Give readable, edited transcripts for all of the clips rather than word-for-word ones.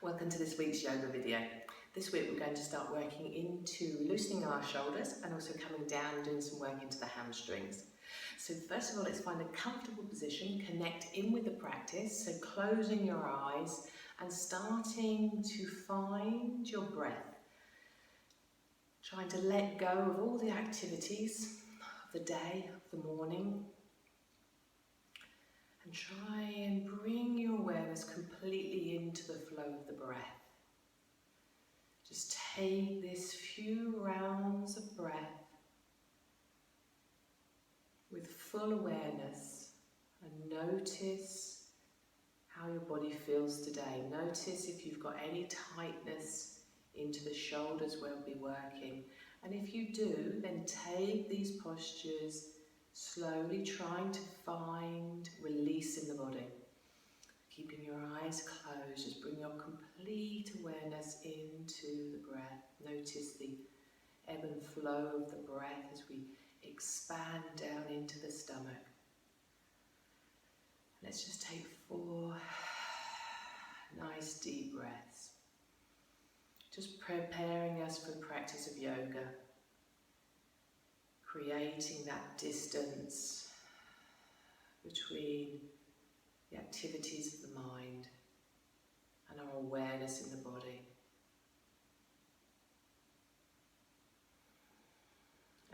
Welcome to this week's yoga video. This week we're going to start working into loosening our shoulders and also coming down and doing some work into the hamstrings. So first of all, let's find a comfortable position, connect in with the practice, so closing your eyes and starting to find your breath. Trying to let go of all the activities of the day, of the morning, and try and bring your awareness completely into the flow of the breath. Just take this few rounds of breath with full awareness and notice how your body feels today. Notice if you've got any tightness into the shoulders where we'll be working. And if you do, then take these postures slowly, trying to find release in the body. Keeping your eyes closed, just bring your complete awareness into the breath. Notice the ebb and flow of the breath as we expand down into the stomach. Let's just take 4 nice deep breaths. Just preparing us for the practice of yoga. Creating that distance between the activities of the mind and our awareness in the body.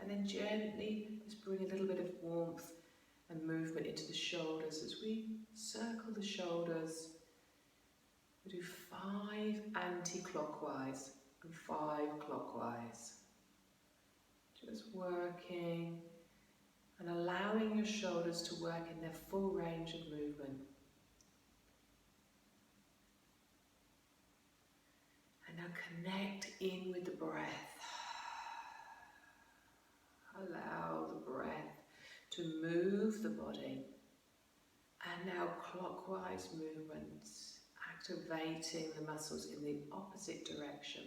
And then gently just bring a little bit of warmth and movement into the shoulders as we circle the shoulders. We do 5 anti-clockwise and 5 clockwise. Just working and allowing your shoulders to work in their full range of movement. And now connect in with the breath. Allow the breath to move the body. And now clockwise movements, activating the muscles in the opposite direction.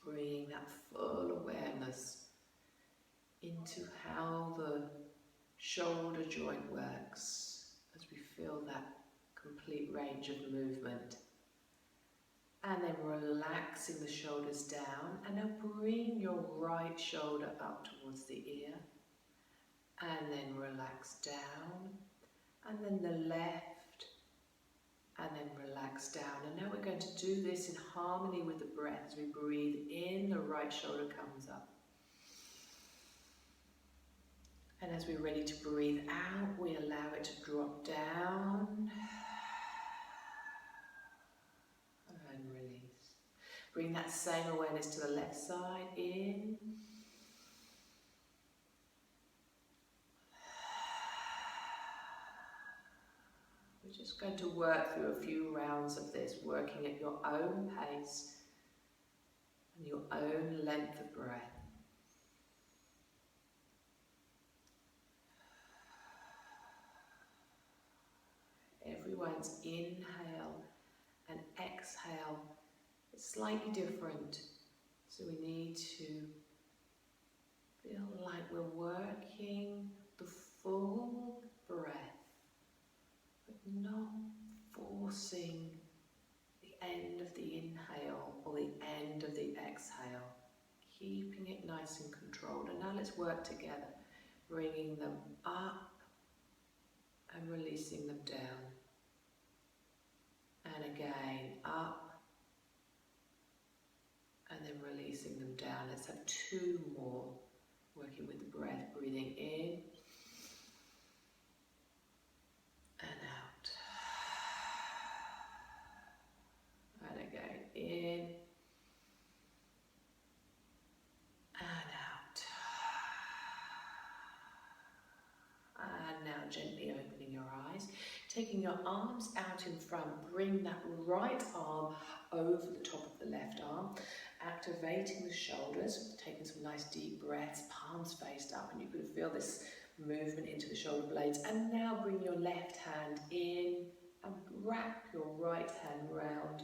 Bringing that full awareness into how the shoulder joint works as we feel that complete range of movement. And then relaxing the shoulders down, and now bring your right shoulder up towards the ear, and then relax down, and then the left, and then relax down. And now we're going to do this in harmony with the breath. As we breathe in, the right shoulder comes up. And as we're ready to breathe out, we allow it to drop down. And release. Bring that same awareness to the left side, in. We're just going to work through a few rounds of this, working at your own pace and your own length of breath. Everyone's inhale and exhale is slightly different, so we need to feel like we're working the full breath, but not forcing the end of the inhale or the end of the exhale, keeping it nice and controlled. And now let's work together, bringing them up and releasing them down. And again, up and then releasing them down. Let's have 2 more, working with the breath, breathing in and out. And again, in and out. And now gently opening your eyes, taking your arms out in front, bring that right arm over the top of the left arm, activating the shoulders, taking some nice deep breaths, palms faced up, and you can feel this movement into the shoulder blades. And now bring your left hand in and wrap your right hand round,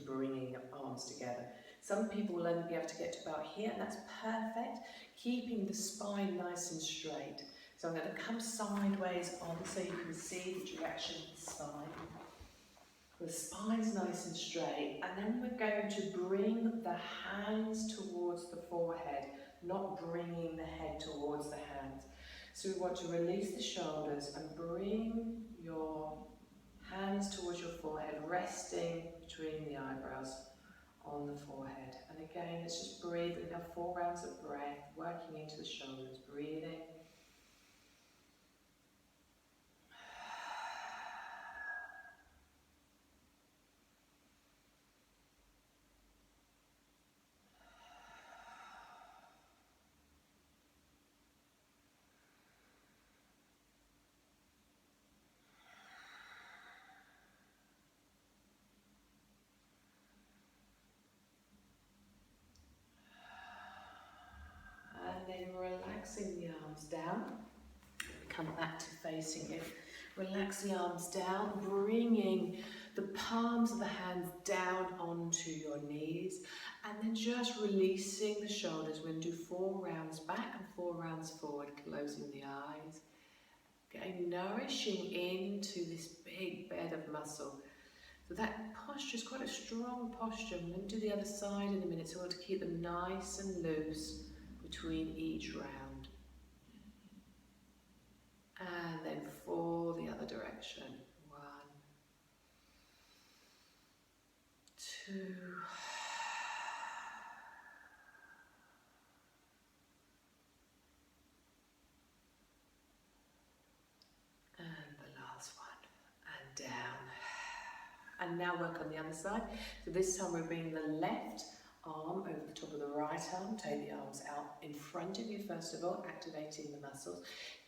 bringing your arms together. Some people will only be able to get to about here, and that's perfect, keeping the spine nice and straight. So I'm going to come sideways on so you can see the direction of the spine. The spine's nice and straight, and then we're going to bring the hands towards the forehead, not bringing the head towards the hands. So we want to release the shoulders and bring your hands towards your forehead, resting between the eyebrows on the forehead. And again, let's just breathe. We have 4 rounds of breath, working into the shoulders, breathing. And then relaxing the arms down. Come back to facing it. Relax the arms down, bringing the palms of the hands down onto your knees, and then just releasing the shoulders. We're going to do 4 rounds back and 4 rounds forward, closing the eyes. Getting nourishing into this big bed of muscle. So that posture is quite a strong posture. I'm going to do the other side in a minute, so I want to keep them nice and loose between each round. And then for the other direction. 1, 2, and the last one, and down. And now work on the other side. So this time we're bringing the left arm over the top of the right arm. Take the arms out in front of you first of all, activating the muscles,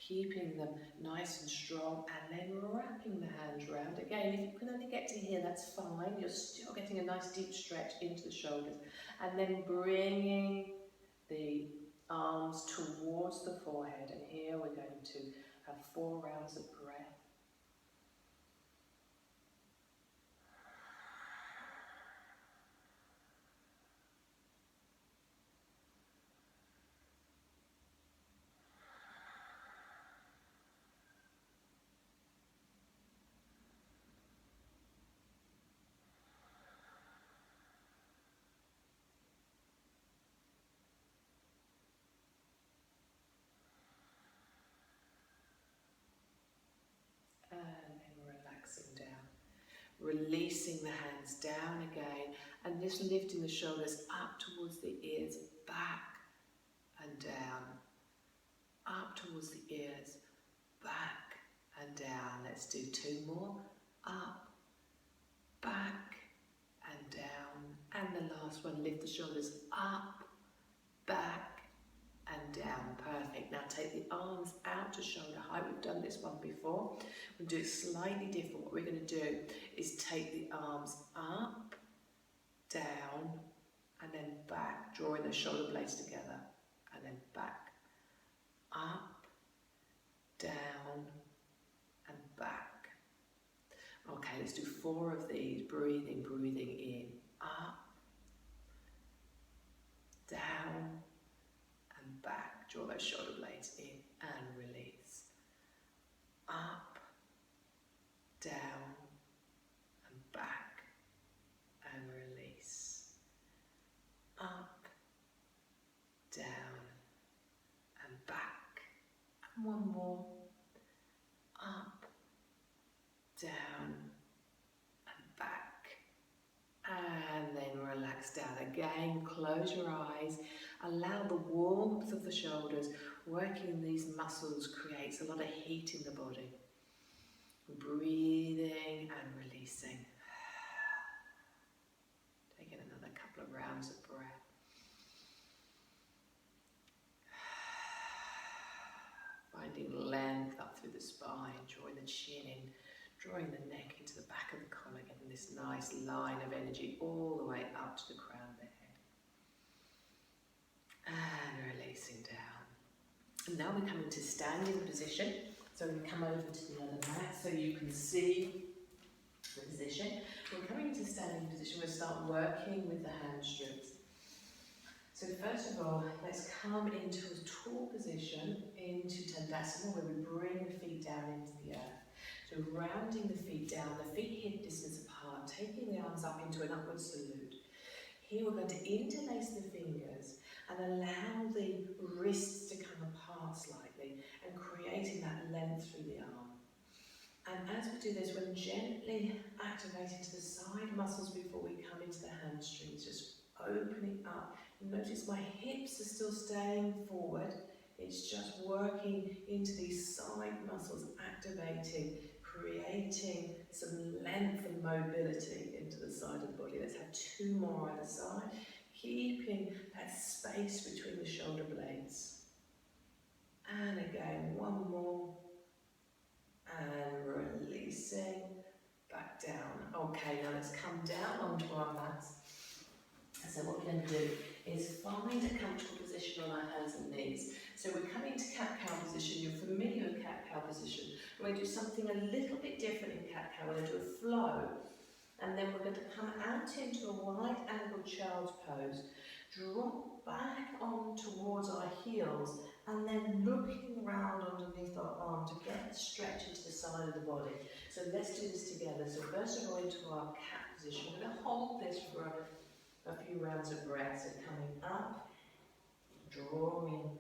keeping them nice and strong, and then wrapping the hands round. Again, if you can only get to here, that's fine. You're still getting a nice deep stretch into the shoulders. And then bringing the arms towards the forehead. And here we're going to have 4 rounds of breath. And then relaxing down, releasing the hands down again, and just lifting the shoulders up towards the ears, back and down, up towards the ears, back and down. Let's do 2 more, up, back and down, and the last one, lift the shoulders up, back and down. Perfect. Now take the arms out to shoulder height. We've done this one before. We'll do it slightly different. What we're going to do is take the arms up, down, and then back, drawing the shoulder blades together, and then back, up, down, and back. Okay, let's do 4 of these. Breathing in, up, down, and back. Draw those shoulder blades in and release. Up, down, and back, and release. Up, down, and back. And 1 more. Up, down, and back. And then relax down again. Close your eyes. Allow the warmth of the shoulders, working these muscles creates a lot of heat in the body. Breathing and releasing. Taking another couple of rounds of breath. Finding length up through the spine, drawing the chin in, drawing the neck into the back of the collar, getting this nice line of energy all the way up to the crown of the head. And releasing down. And now we're coming to standing position. So we come over to the other mat so you can see the position. We're coming into standing position. We'll start working with the hamstrings. So first of all, let's come into a tall position, into Tandasana, where we bring the feet down into the earth. So rounding the feet down, the feet hip distance apart. apart, taking the arms up into an upward salute. Here we're going to interlace the fingers and allow the wrists to come apart slightly and creating that length through the arm. And as we do this, we're gently activating to the side muscles before we come into the hamstrings, just opening up. Notice my hips are still staying forward. It's just working into these side muscles, activating, creating some length and mobility into the side of the body. Let's have 2 more either side, keeping that space between the shoulder blades. And again, 1 more. And releasing back down. Okay, now let's come down onto our mats. So what we're going to do is find a comfortable position on our hands and knees. So we're coming to cat-cow position. You're familiar with cat-cow position. We're going to do something a little bit different in cat-cow. We're going to do a flow. And then we're going to come out into a wide-angled child's pose. Drop back on towards our heels and then looking around underneath our arm to get the stretch into the side of the body. So let's do this together. So first of all into our cat position. We're going to hold this for a few rounds of breath. So coming up, drawing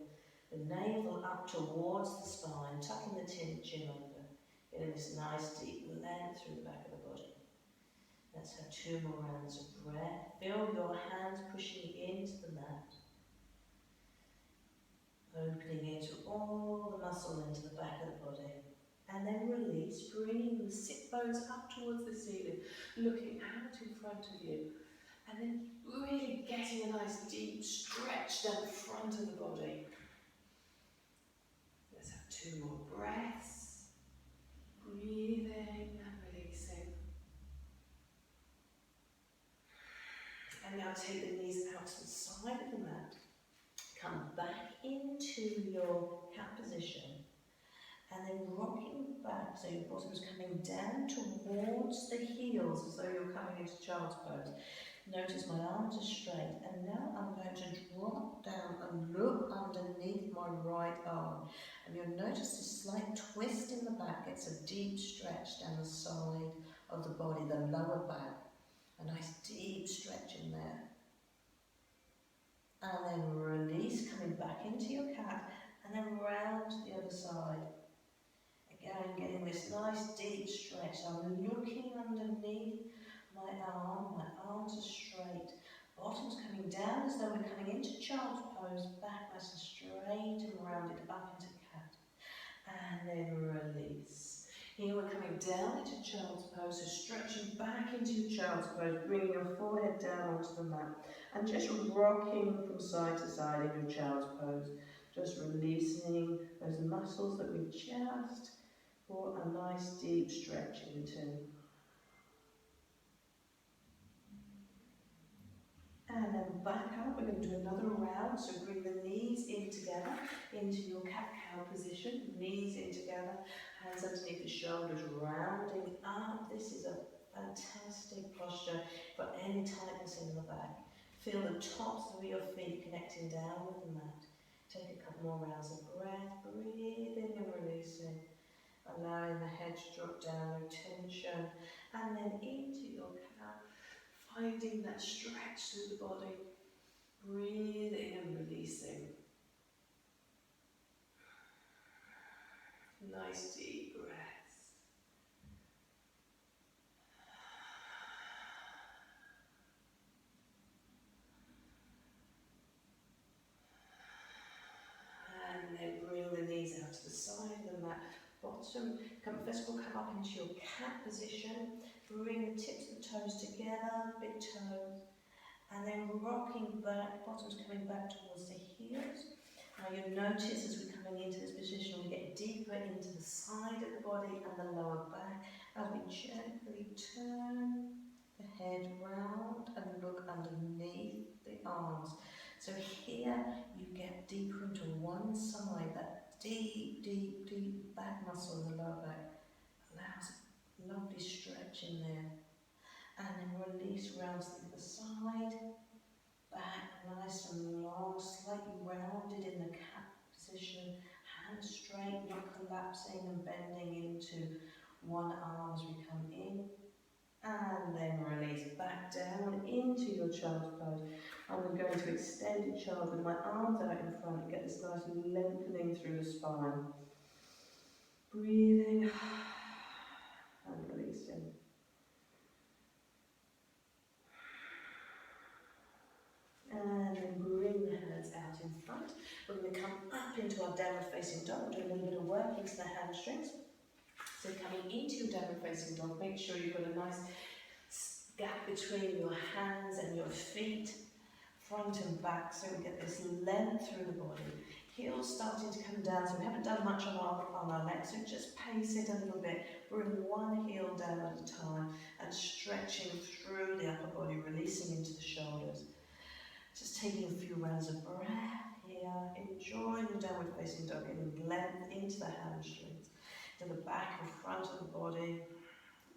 the navel up towards the spine, tucking the chin under, getting this nice deep length through the back of the body. Let's have 2 more rounds of breath. Feel your hands pushing into the mat. Opening into all the muscle into the back of the body. And then release, bringing the sit bones up towards the ceiling, looking out in front of you. And then really getting a nice deep stretch down the front of the body. Let's have 2 more breaths. Breathing and releasing. And now take the knees out to the side of the mat. Come back into your cat position. And then rocking back, so your bottom's coming down towards the heels as though you're coming into child's pose. Notice my arms are straight, and now I'm going to drop down and look underneath my right arm. And you'll notice a slight twist in the back. It's a deep stretch down the side of the body, the lower back. A nice deep stretch in there. And then release, coming back into your cat, and then round to the other side. Again, getting this nice deep stretch. I'm looking underneath my arm, my arms are straight. Bottom's coming down as though we're coming into child's pose, back nice and straight and rounded up into cat. And then release. Here we're coming down into child's pose, so stretching back into your child's pose, bringing your forehead down onto the mat, and just rocking from side to side in your child's pose. Just releasing those muscles that we just brought a nice deep stretch into. And then back up, we're going to do another round, so bring the knees in together into your cat-cow position, knees in together, hands underneath the shoulders, rounding up. This is a fantastic posture for any tightness in the back. Feel the tops of your feet connecting down with the mat. Take a couple more rounds of breath, breathing and releasing, allowing the head to drop down, no tension, and then into your cow. Finding that stretch through the body, breathing and releasing. Nice deep breaths. And then bring the knees out to the side of the mat. Bottom, first of all, come up into your cat position. Bring the tips of the toes together, big toes. And then rocking back, bottom's coming back towards the heels. Now you'll notice as we're coming into this position, we get deeper into the side of the body and the lower back as we gently turn the head round and look underneath the arms. So here you get deeper into one side, that deep, deep, deep back muscle in the lower back allows a lovely stretch in there. And then release round to the other side, back nice and long, slightly rounded in the cat position, hands straight, not collapsing and bending into one arm as we come in. And then release back down into your child's pose. I'm going to extended child with my arms out in front and get this nice lengthening through the spine. Breathing and releasing. And then bring the hands out in front. We're going to come up into our downward facing dog. We'll do a little bit of work into the hamstrings. So coming into your downward facing dog, make sure you've got a nice gap between your hands and your feet, front and back, so we get this length through the body. Heels starting to come down, so we haven't done much on our legs, so just pace it a little bit. Bring one heel down at a time and stretching through the upper body, releasing into the shoulders. Just taking a few rounds of breath here, enjoying the downward facing dog, getting length into the hamstrings, to the back and front of the body.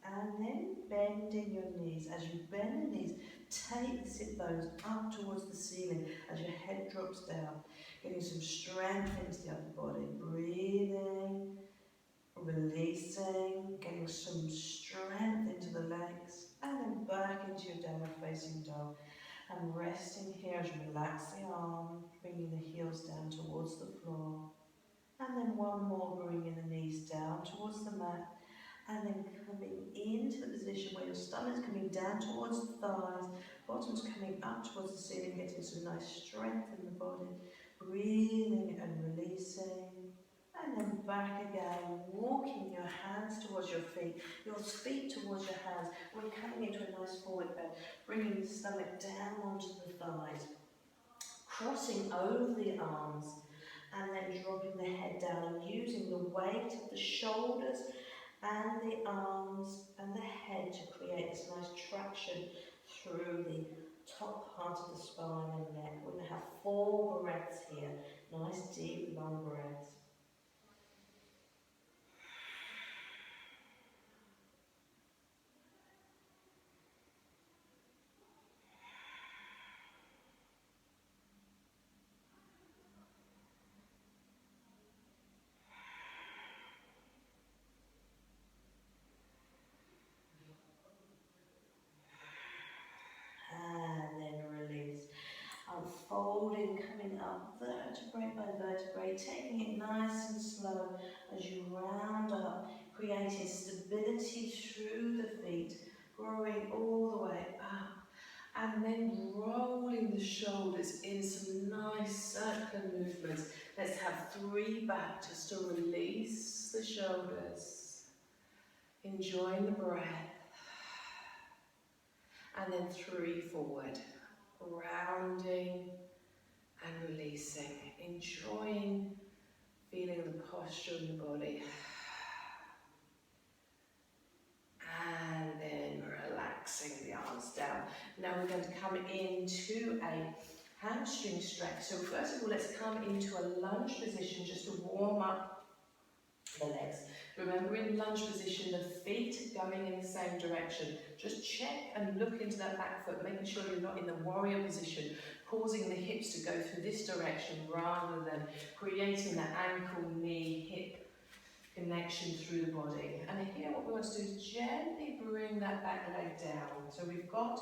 And then bending your knees. As you bend the knees, take the sit bones up towards the ceiling as your head drops down. Getting some strength into the upper body. Breathing, releasing, getting some strength into the legs. And then back into your downward facing dog. And resting here as you relax the arm, bringing the heels down towards the floor. And then one more, bringing the knees down towards the mat. And then coming into the position where your stomach's coming down towards the thighs, bottom's coming up towards the ceiling, getting some nice strength in the body. Breathing and releasing. And then back again, walking your hands towards your feet towards your hands. We're coming into a nice forward bend, bringing the stomach down onto the thighs, crossing over the arms, and then dropping the head down and using the weight of the shoulders and the arms and the head to create this nice traction through the top part of the spine and neck. We're going to have 4 breaths here, nice deep long breaths. And then release. Unfolding, coming up vertebrae by vertebrae, taking it nice and slow as you round up, creating stability through the feet, growing all the way up, and then rolling the shoulders in some nice circular movements. Let's have 3 back just to release the shoulders, enjoying the breath, and then 3 forward, rounding and releasing, enjoying, feeling the posture in the body. And then relaxing the arms down. Now we're going to come into a hamstring stretch. So first of all, let's come into a lunge position just to warm up the legs. Remember, in lunge position, the feet going in the same direction. Just check and look into that back foot, making sure you're not in the warrior position, causing the hips to go through this direction rather than creating that ankle, knee, hip connection through the body. And here what we want to do is gently bring that back leg down. So we've got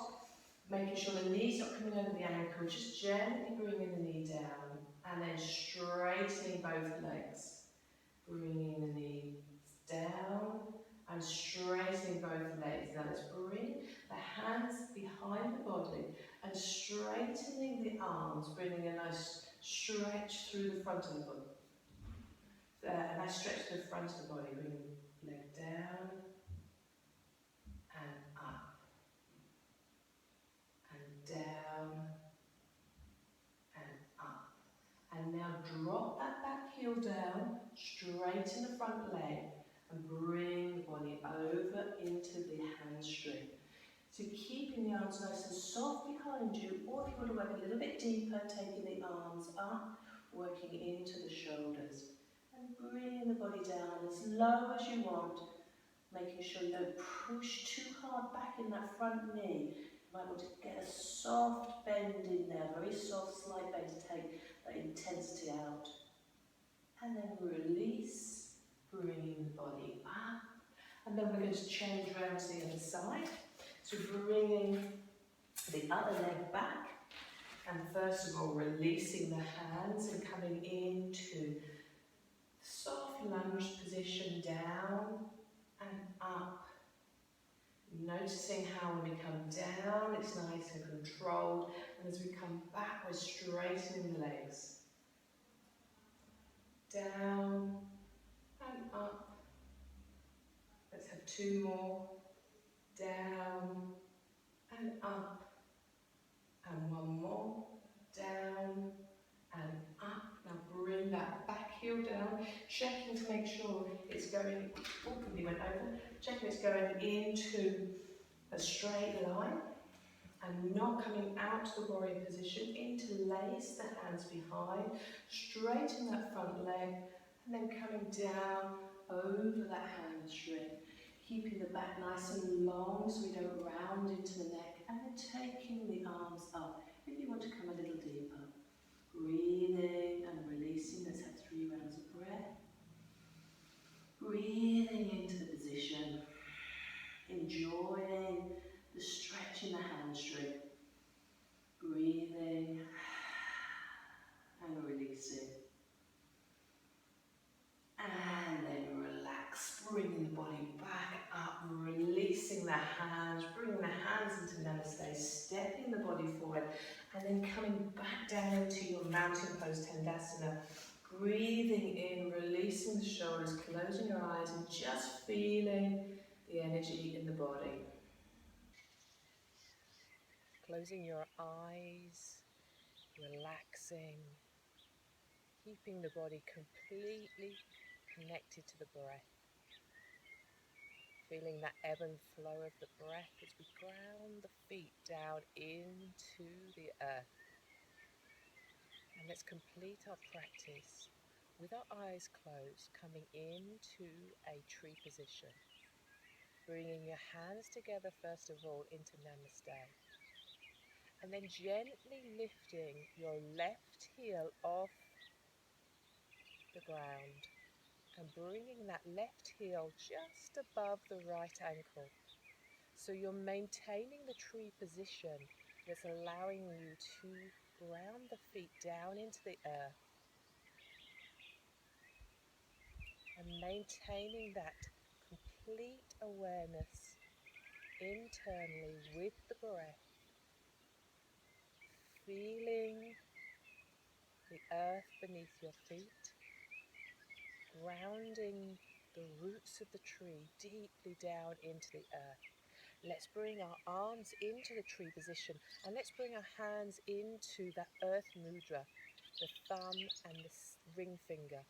making sure the knee's not coming over the ankle, just gently bringing the knee down and then straightening both legs. Bringing the knee down and straightening both legs. Now let's bring the hands behind the body and straightening the arms, bringing a nice stretch through the front of the body. A nice stretch to the front of the body. Bring the leg down and up and down and up. And now drop that back heel down, straighten the front leg and bring the body over into the hamstring. So keeping the arms nice and soft behind you, or if you want to work a little bit deeper, taking the arms up, working into the shoulders. And bringing the body down as low as you want, making sure you don't push too hard back in that front knee. You might want to get a soft bend in there, very soft, slight bend to take that intensity out. And then release, bringing the body up. And then we're going to change around to the other side. So bringing the other leg back, and first of all releasing the hands and coming into soft lunge position, down and up. Noticing how when we come down, it's nice and controlled, and as we come back, we're straightening the legs. Down and up. Let's have two more. Down and up. And one more. Down and up. Now bring that back heel down, checking to make sure it's going, we went over, checking it's going into a straight line and not coming out to the warrior position. Interlace the hands behind, straighten that front leg, and then coming down over that hamstring, keeping the back nice and long so we don't round into the neck, and then taking the arms up if you want to come a little deeper. Breathing and releasing. Let's have 3 rounds of breath. Breathing into the position, enjoying the stretch in the hamstring. Breathing and releasing. And then relax, bringing the body back up, releasing the hands, bringing the hands into Namaste, stepping the body forward, and then coming back down into your mountain pose, Tandasana. Breathing in, releasing the shoulders, closing your eyes, and just feeling the energy in the body. Closing your eyes, relaxing, keeping the body completely connected to the breath. Feeling that ebb and flow of the breath as we ground the feet down into the earth. And let's complete our practice with our eyes closed, coming into a tree position. Bringing your hands together first of all into Namaste. And then gently lifting your left heel off the ground and bringing that left heel just above the right ankle. So you're maintaining the tree position that's allowing you to ground the feet down into the earth and maintaining that complete awareness internally with the breath, feeling the earth beneath your feet, grounding the roots of the tree deeply down into the earth. Let's bring our arms into the tree position and let's bring our hands into that earth mudra, the thumb and the ring finger.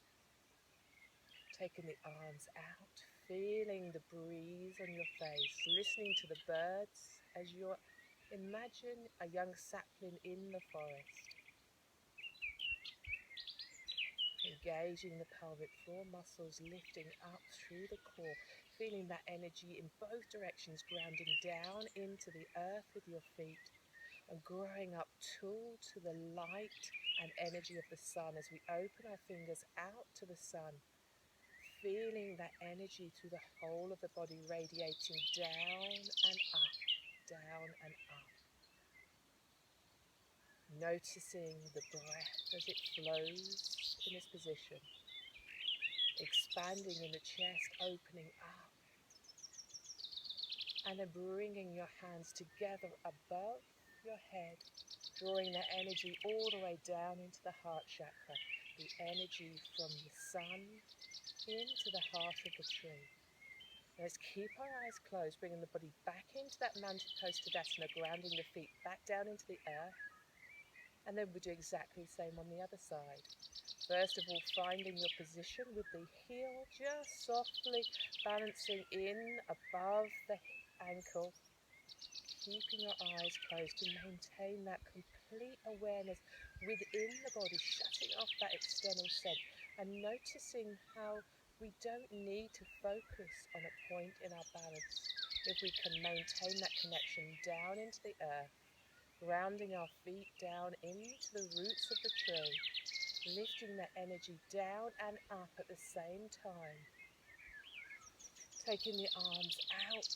Taking the arms out, feeling the breeze on your face, listening to the birds as you imagine a young sapling in the forest. Engaging the pelvic floor muscles, lifting up through the core, feeling that energy in both directions, grounding down into the earth with your feet and growing up to the light and energy of the sun as we open our fingers out to the sun, feeling that energy through the whole of the body radiating down and up, down and up. Noticing the breath as it flows in this position. Expanding in the chest, opening up. And then bringing your hands together above your head, drawing that energy all the way down into the heart chakra. The energy from the sun into the heart of the tree. Let's keep our eyes closed, bringing the body back into that mountain pose Tadasana, grounding the feet back down into the earth. And then we'll do exactly the same on the other side. First of all, finding your position with the heel just softly balancing in above the ankle. Keeping your eyes closed to maintain that complete awareness within the body, shutting off that external sense and noticing how we don't need to focus on a point in our balance if we can maintain that connection down into the earth. Grounding our feet down into the roots of the tree, lifting that energy down and up at the same time. Taking the arms out,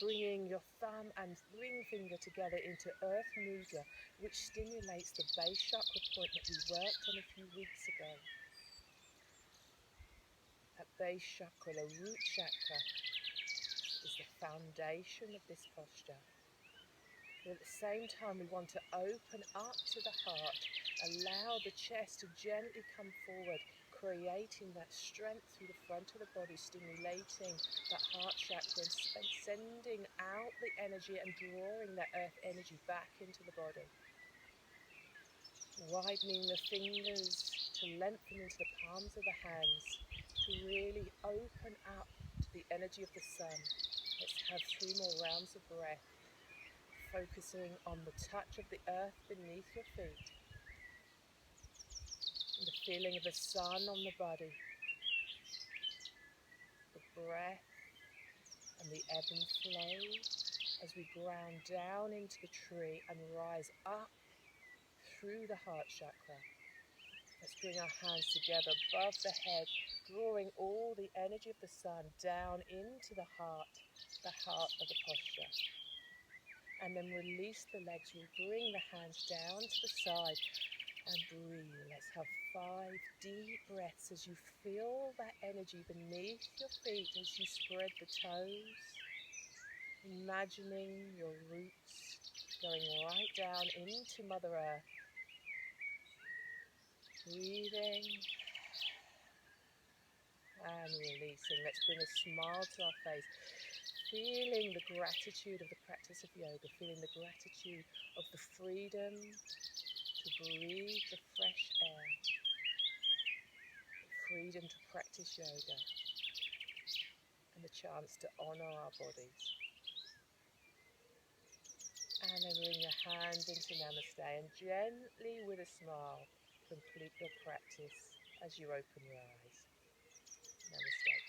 bringing your thumb and ring finger together into Earth Mudra, which stimulates the base chakra point that we worked on a few weeks ago. That base chakra, the root chakra, is the foundation of this posture. But at the same time, we want to open up to the heart, allow the chest to gently come forward, creating that strength through the front of the body, stimulating that heart chakra and sending out the energy and drawing that earth energy back into the body. Widening the fingers to lengthen into the palms of the hands, to really open up to the energy of the sun. Let's have 3 more rounds of breath, focusing on the touch of the earth beneath your feet, and the feeling of the sun on the body, the breath and the ebb and flow as we ground down into the tree and rise up through the heart chakra. Let's bring our hands together above the head, drawing all the energy of the sun down into the heart of the posture. And then release the legs. We'll bring the hands down to the side and breathe. Let's have 5 deep breaths as you feel that energy beneath your feet as you spread the toes. Imagining your roots going right down into Mother Earth. Breathing and releasing. Let's bring a smile to our face. Feeling the gratitude of the practice of yoga. Feeling the gratitude of the freedom to breathe the fresh air. The freedom to practice yoga. And the chance to honour our bodies. And then bring your hands into Namaste and gently with a smile complete your practice as you open your eyes. Namaste.